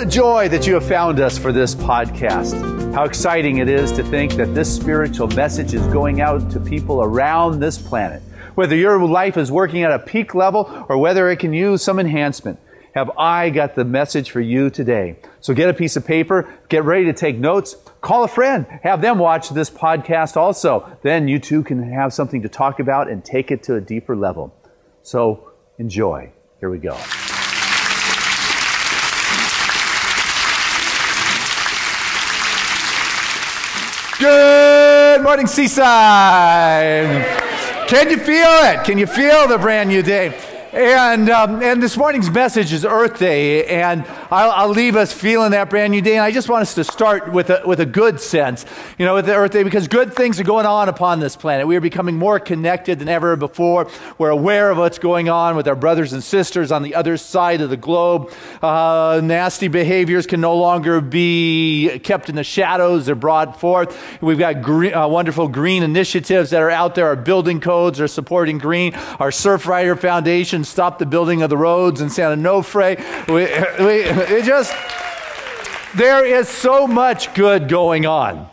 a joy that you have found us for this podcast. How exciting it is to think that this spiritual message is going out to people around this planet. Whether your life is working at a peak level or whether it can use some enhancement, have I got the message for you today. So get a piece of paper, get ready to take notes, call a friend, have them watch this podcast also. Then you too can have something to talk about and take it to a deeper level. So enjoy. Here we go. Good morning, Seaside. Can you feel it? Can you feel the brand new day? And this morning's message is Earth Day, and I'll leave us feeling that brand new day. And I just want us to start with a good sense, with the Earth Day, because good things are going on upon this planet. We are becoming more connected than ever before. We're aware of what's going on with our brothers and sisters on the other side of the globe. Nasty behaviors can no longer be kept in the shadows. They're brought forth. We've got wonderful green initiatives that are out there. Our building codes are supporting green. Our Surfrider Foundation stop the building of the roads in Santa Onofre. There is so much good going on.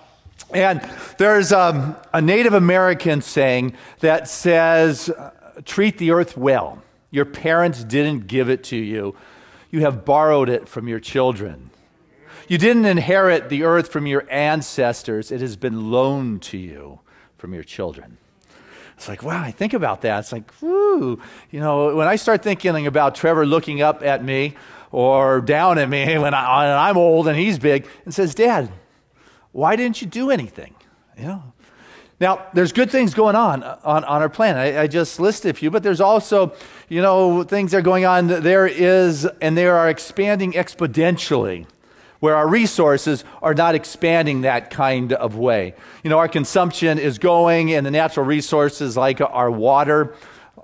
And there's a Native American saying that says, treat the earth well. Your parents didn't give it to you. You have borrowed it from your children. You didn't inherit the earth from your ancestors. It has been loaned to you from your children. It's like, wow, I think about that. It's like, whoo, when I start thinking about Trevor looking up at me or down at me when I'm old and he's big and says, Dad, why didn't you do anything? Now, there's good things going on our planet. I just listed a few, but there's also, things that are going on. They are expanding exponentially, where our resources are not expanding that kind of way. Our consumption is going, and the natural resources like our water,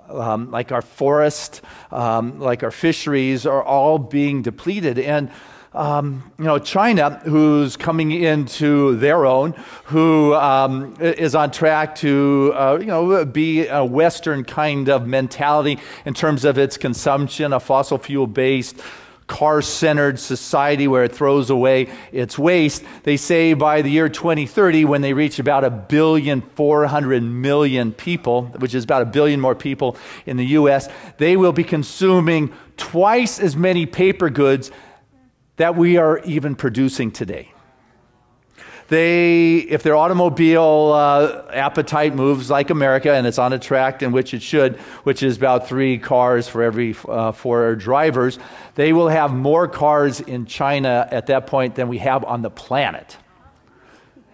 like our forest, like our fisheries are all being depleted. And China, who's coming into their own, who is on track to, be a Western kind of mentality in terms of its consumption, a fossil fuel-based, car-centered society where it throws away its waste. They say by the year 2030, when they reach about 1,400,000,000 people, which is about 1 billion more people in the U.S., they will be consuming twice as many paper goods that we are even producing today. If their automobile appetite moves like America, and it's on a track in which it should, which is about 3 cars for every 4 drivers, they will have more cars in China at that point than we have on the planet.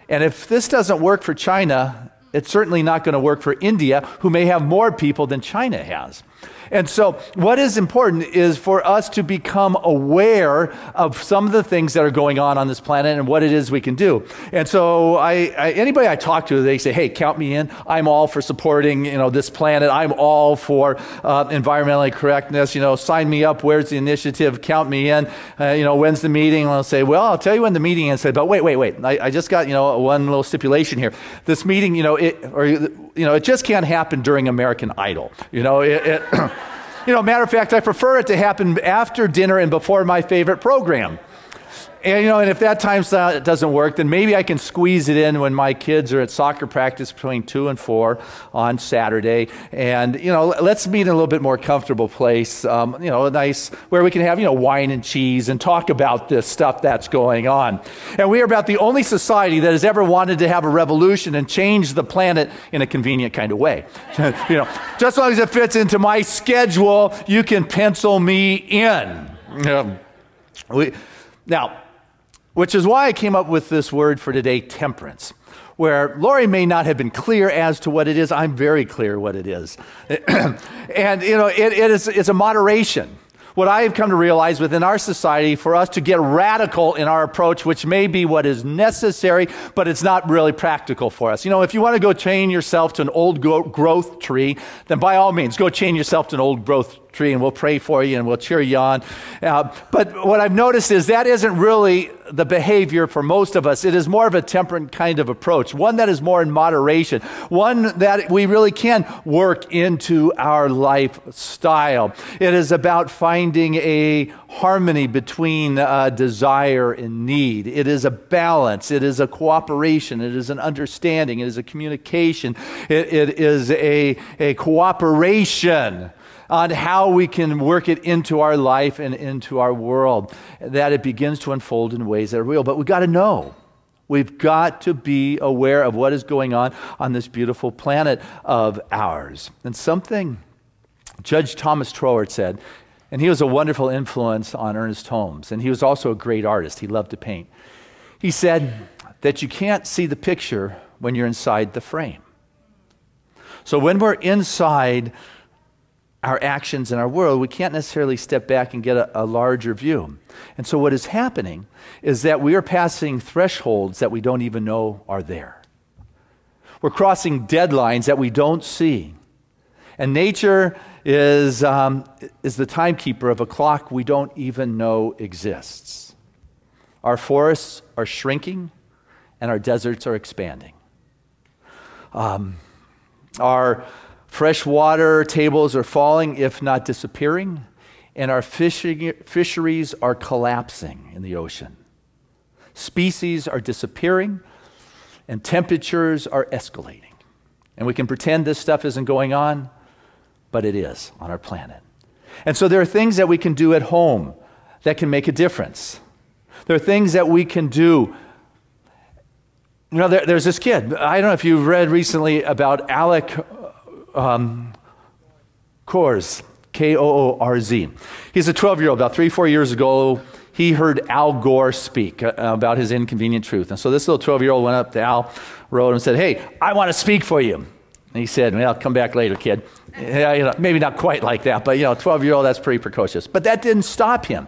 And if this doesn't work for China, it's certainly not going to work for India, who may have more people than China has. And so what is important is for us to become aware of some of the things that are going on this planet and what it is we can do. And so anybody I talk to, they say, hey, count me in. I'm all for supporting, this planet. I'm all for environmentally correctness. Sign me up. Where's the initiative? Count me in. When's the meeting? And I'll say, well, I'll tell you when the meeting is. But wait. I just got, one little stipulation here. This meeting, it just can't happen during American Idol. Matter of fact, I prefer it to happen after dinner and before my favorite program. And if that time slot doesn't work, then maybe I can squeeze it in when my kids are at soccer practice between 2 and 4 on Saturday. And, let's meet in a little bit more comfortable place, a nice, where we can have, wine and cheese and talk about this stuff that's going on. And we are about the only society that has ever wanted to have a revolution and change the planet in a convenient kind of way. Just as long as it fits into my schedule, you can pencil me in. Now, which is why I came up with this word for today, temperance, where Lori may not have been clear as to what it is. I'm very clear what it is. And, it's a moderation. What I have come to realize within our society, for us to get radical in our approach, which may be what is necessary, but it's not really practical for us. If you want to go chain yourself to an old growth tree, then by all means, go chain yourself to an old growth tree and we'll pray for you and we'll cheer you on. But what I've noticed is that isn't really the behavior for most of us. It is more of a temperate kind of approach, one that is more in moderation, one that we really can work into our lifestyle. It is about finding a harmony between desire and need. It is a balance. It is a cooperation. It is an understanding. It is a communication. It is a cooperation on how we can work it into our life and into our world, that it begins to unfold in ways that are real. But we've got to know. We've got to be aware of what is going on this beautiful planet of ours. And something Judge Thomas Troward said, and he was a wonderful influence on Ernest Holmes, and he was also a great artist. He loved to paint. He said that you can't see the picture when you're inside the frame. So when we're inside our actions in our world, we can't necessarily step back and get a larger view. And so what is happening is that we are passing thresholds that we don't even know are there. We're crossing deadlines that we don't see. And nature is the timekeeper of a clock we don't even know exists. Our forests are shrinking and our deserts are expanding. Our freshwater tables are falling, if not disappearing, and our fisheries are collapsing in the ocean. Species are disappearing, and temperatures are escalating. And we can pretend this stuff isn't going on, but it is on our planet. And so there are things that we can do at home that can make a difference. There are things that we can do. You know, there's this kid. I don't know if you've read recently about Alec Koorz, Koorz. He's a 12-year-old. About 3-4 years ago, he heard Al Gore speak about his inconvenient truth. And so this little 12-year-old went up to Al, wrote him and said, "Hey, I want to speak for you." And he said, "Well, come back later, kid." Yeah, maybe not quite like that, but 12-year-old, that's pretty precocious. But that didn't stop him.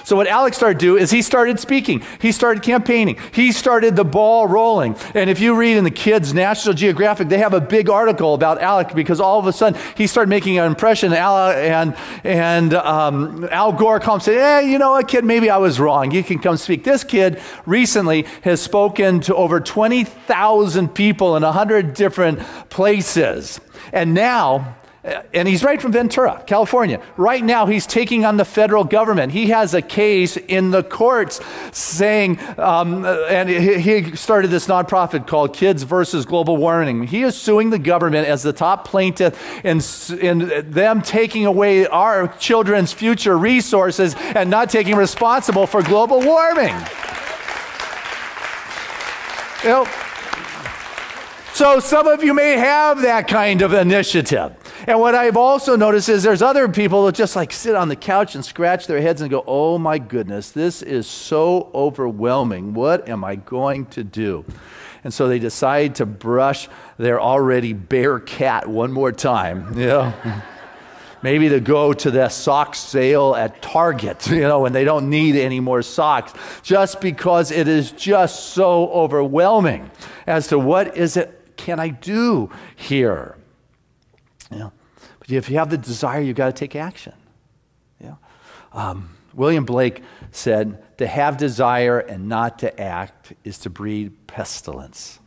So what Alex started to do is he started speaking. He started campaigning. He started the ball rolling. And if you read in the kids' National Geographic, they have a big article about Alec because all of a sudden he started making an impression. And Al Gore comes and said, "Hey, you know what, kid, maybe I was wrong. You can come speak." This kid recently has spoken to over 20,000 people in 100 different places. And now, and he's right from Ventura, California. Right now, he's taking on the federal government. He has a case in the courts saying, and he started this nonprofit called Kids versus Global Warming. He is suing the government as the top plaintiff in them taking away our children's future resources and not taking responsible for global warming. So some of you may have that kind of initiative. And what I've also noticed is there's other people that just like sit on the couch and scratch their heads and go, "Oh my goodness, this is so overwhelming. What am I going to do?" And so they decide to brush their already bare cat one more time. Maybe to go to the sock sale at Target, when they don't need any more socks, just because it is just so overwhelming as to what is it can I do here? But if you have the desire, you've got to take action. William Blake said, "To have desire and not to act is to breed pestilence."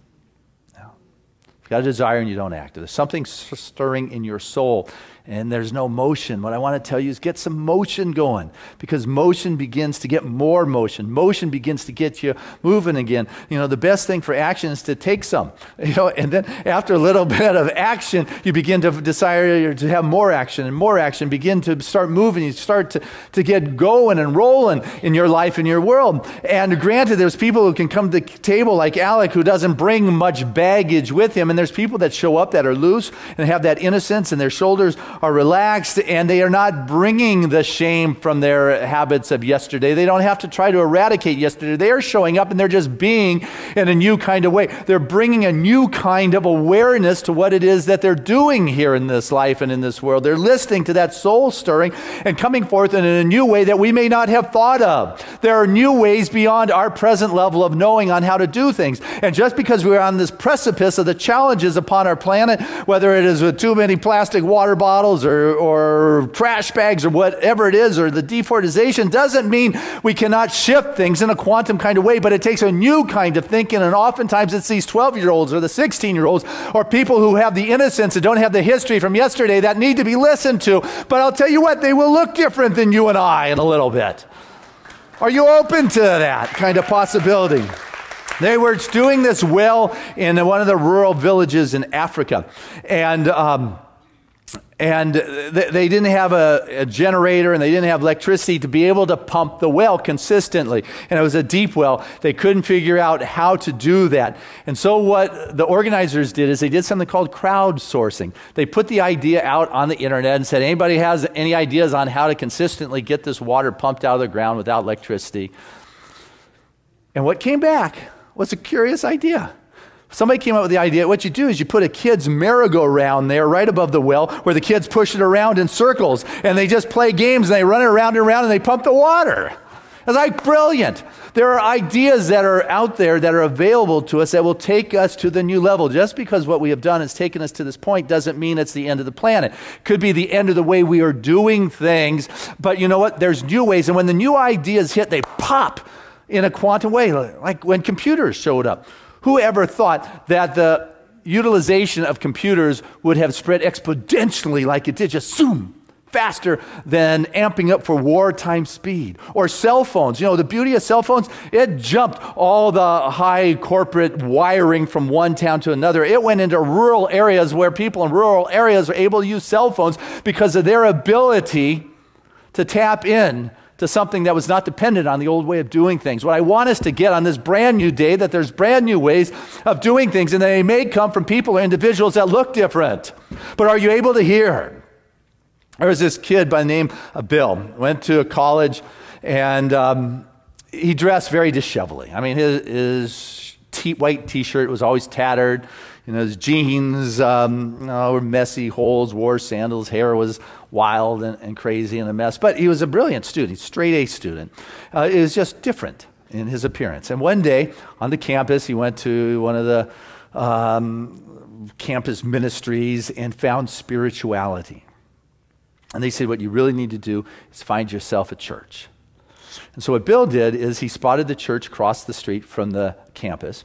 You've got a desire and you don't act. There's something stirring in your soul and there's no motion. What I want to tell you is get some motion going, because motion begins to get more motion. Motion begins to get you moving again. The best thing for action is to take some, and then after a little bit of action, you begin to desire to have more action, and more action, begin to start moving. You start to get going and rolling in your life, in your world. And granted, there's people who can come to the table like Alec, who doesn't bring much baggage with him. And there's people that show up that are loose and have that innocence, and their shoulders are relaxed, and they are not bringing the shame from their habits of yesterday. They don't have to try to eradicate yesterday. They are showing up and they're just being in a new kind of way. They're bringing a new kind of awareness to what it is that they're doing here in this life and in this world. They're listening to that soul stirring and coming forth in a new way that we may not have thought of. There are new ways beyond our present level of knowing on how to do things. And just because we're on this precipice of the challenge challenges upon our planet, whether it is with too many plastic water bottles or trash bags or whatever it is, or the deforestation, doesn't mean we cannot shift things in a quantum kind of way, but it takes a new kind of thinking, and oftentimes it's these 12-year-olds or the 16-year-olds or people who have the innocence and don't have the history from yesterday that need to be listened to. But I'll tell you what, they will look different than you and I in a little bit. Are you open to that kind of possibility? They were doing this well in one of the rural villages in Africa, and they didn't have a generator, and they didn't have electricity to be able to pump the well consistently. And it was a deep well. They couldn't figure out how to do that. And so what the organizers did is they did something called crowdsourcing. They put the idea out on the internet and said, anybody has any ideas on how to consistently get this water pumped out of the ground without electricity? And what came back was a curious idea. Somebody came up with the idea, what you do is you put a kid's merry-go-round there right above the well where the kids push it around in circles, and they just play games, and they run it around and around, and they pump the water. It's like brilliant. There are ideas that are out there that are available to us that will take us to the new level. Just because what we have done has taken us to this point doesn't mean it's the end of the planet. Could be the end of the way we are doing things, but you know what? There's new ways, and when the new ideas hit, they pop in a quantum way, like when computers showed up. Who ever thought that the utilization of computers would have spread exponentially like it did, just zoom, faster than amping up for wartime speed? Or cell phones. You know, the beauty of cell phones, it jumped all the high corporate wiring from one town to another. It went into rural areas where people in rural areas are able to use cell phones because of their ability to tap in to something that was not dependent on the old way of doing things. What I want us to get on this brand new day, that there's brand new ways of doing things, and they may come from people or individuals that look different. But are you able to hear? There was this kid by the name of Bill, went to a college, and he dressed very dishevelly. I mean, his white t-shirt was always tattered. You know, his jeans were messy, holes, wore sandals, hair was wild and crazy and a mess. But he was a brilliant student, straight A student. It was just different in his appearance. And one day on the campus, he went to one of the campus ministries and found spirituality. And they said, what you really need to do is find yourself a church. And so what Bill did is he spotted the church across the street from the campus.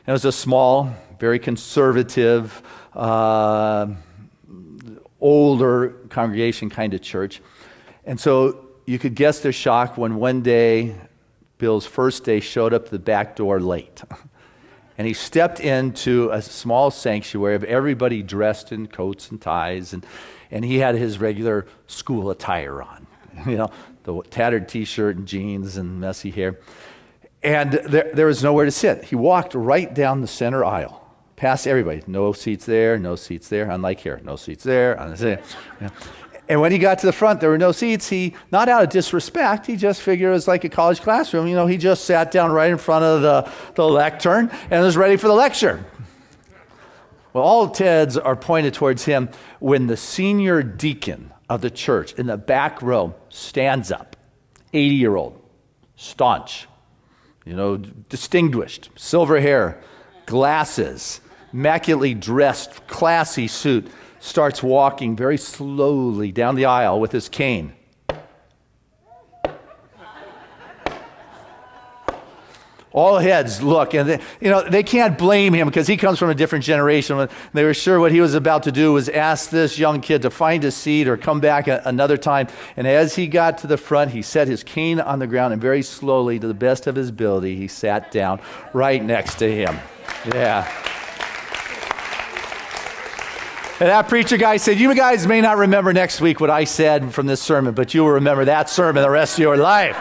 And it was a small, very conservative, older congregation kind of church. And so you could guess their shock when one day, Bill's first day, showed up the back door late. And he stepped into a small sanctuary of everybody dressed in coats and ties, and he had his regular school attire on. You know, the tattered t-shirt and jeans and messy hair. And there was nowhere to sit. He walked right down the center aisle, past everybody. No seats there, no seats there. Unlike here, no seats there. And when he got to the front, there were no seats. He, not out of disrespect, he just figured it was like a college classroom. You know, he just sat down right in front of the lectern and was ready for the lecture. Well, all heads are pointed towards him when the senior deacon of the church in the back row stands up, 80-year-old, staunch, you know, distinguished, silver hair, glasses, immaculately dressed, classy suit, starts walking very slowly down the aisle with his cane. All heads look, and they can't blame him because he comes from a different generation. They were sure what he was about to do was ask this young kid to find a seat or come back another time. And as he got to the front, he set his cane on the ground, and very slowly, to the best of his ability, he sat down right next to him. Yeah. And that preacher guy said, you guys may not remember next week what I said from this sermon, but you will remember that sermon the rest of your life.